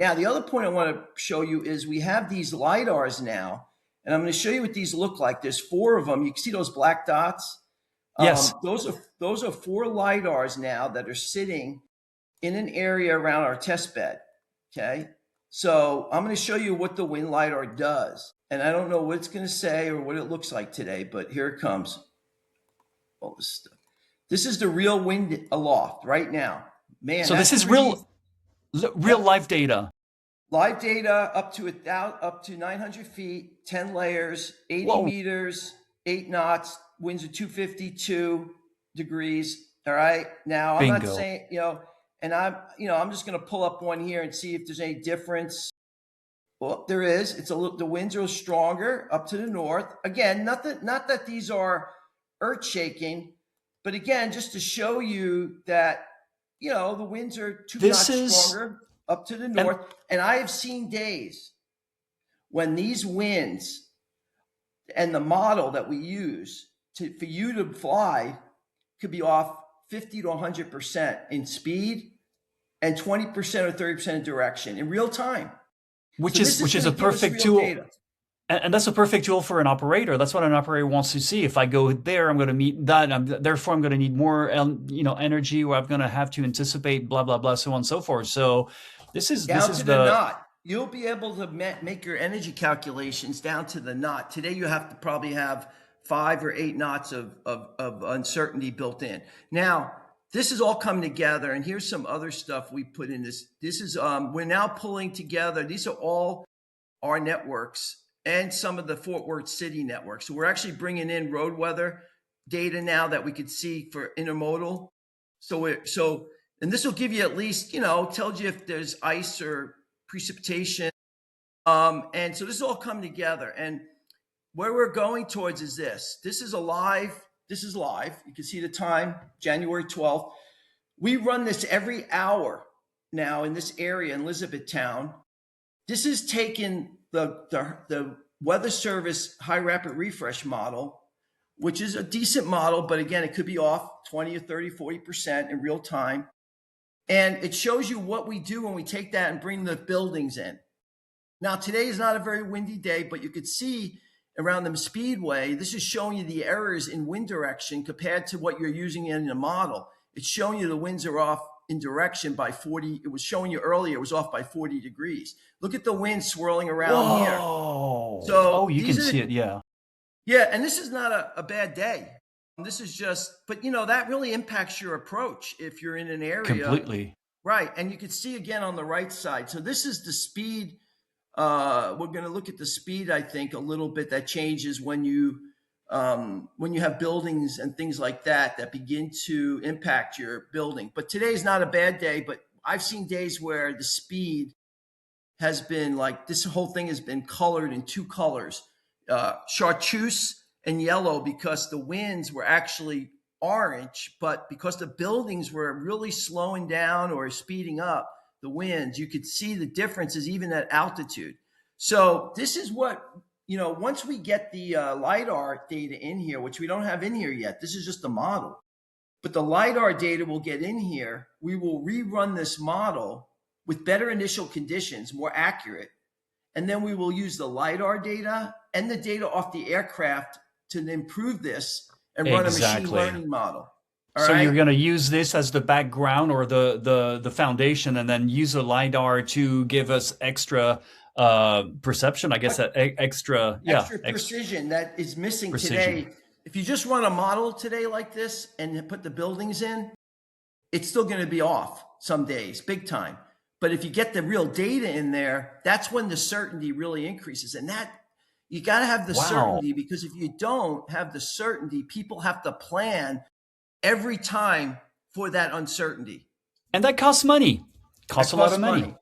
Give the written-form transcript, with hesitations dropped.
Now, the other point I want to show you is we have these LiDARs now, and I'm going to show you what these look like. There's four of them. You can see those black dots. Yes. Those are four LiDARs now that are sitting in an area around our test bed. Okay. So I'm going to show you what the wind LiDAR does. And I don't know what it's going to say or what it looks like today, but here it comes. All this stuff. This is the real wind aloft right now. Man, So this that's is pretty. real life data. Live data up to 900 feet, 10 layers, 80 Whoa. meters, 8 knots, winds of 252 degrees. All right. Now I'm not Bingo. saying, and I'm just going to pull up one here and see if there's any difference. Well, there is. The winds are stronger up to the north. Again, not that these are earth shaking, but again, just to show you that, the winds are 2 This knots is stronger up to the north. And I have seen days when these winds and the model that we use for you to fly could be off 50 to 100% in speed and 20% or 30% in direction in real time. which So is this is a going to give us perfect real tool. data. And that's a perfect tool for an operator. That's what an operator wants to see. If I go there, I'm going to meet that. Therefore, I'm going to need more, energy, or I'm going to have to anticipate blah blah blah, so on and so forth. So this is Down to the knot. You'll be able to make your energy calculations down to the knot. Today, you have to probably have 5 or 8 knots of uncertainty built in. Now, this is all coming together, and here's some other stuff we put in this. This is we're now pulling together. These are all our networks and some of the Fort Worth City networks. So we're actually bringing in road weather data now that we could see for intermodal. And this will give you at least, tells you if there's ice or precipitation. And so this is all come together. And where we're going towards is this. This is live. You can see the time, January 12th. We run this every hour now in this area in Elizabethtown. This is taken the Weather Service high rapid refresh model, which is a decent model, but again, it could be off 20 or 30, 40% in real time. And it shows you what we do when we take that and bring the buildings in. Now, today is not a very windy day, but you could see around the speedway, this is showing you the errors in wind direction compared to what you're using in the model. It's showing you the winds are off in direction by 40. It was showing you earlier, it was off by 40 degrees. Look at the wind swirling around here. So you can see it. Yeah. Yeah. And this is not a bad day. This is just, but that really impacts your approach if you're in an area. Completely. Right. And you can see again on the right side. So this is the speed. We're going to look at the speed, I think, a little bit that changes when you have buildings and things like that begin to impact your building. But today's not a bad day, but I've seen days where the speed has been like, this whole thing has been colored in 2 colors, chartreuse and yellow, because the winds were actually orange, but because the buildings were really slowing down or speeding up the winds, you could see the differences even at altitude. So this is what, once we get the LiDAR data in here, which we don't have in here yet, this is just the model, but the LiDAR data will get in here. We will rerun this model with better initial conditions, more accurate. And then we will use the LiDAR data and the data off the aircraft to improve this and run a machine learning model. So you're going to use this as the background or the foundation, and then use a LiDAR to give us extra perception, I guess, extra precision that is missing today. If you just run a model today like this and put the buildings in, it's still going to be off some days, big time. But if you get the real data in there, that's when the certainty really increases. And that you got to have the certainty, because if you don't have the certainty, people have to plan every time for that uncertainty. And that costs money. Costs a lot of money.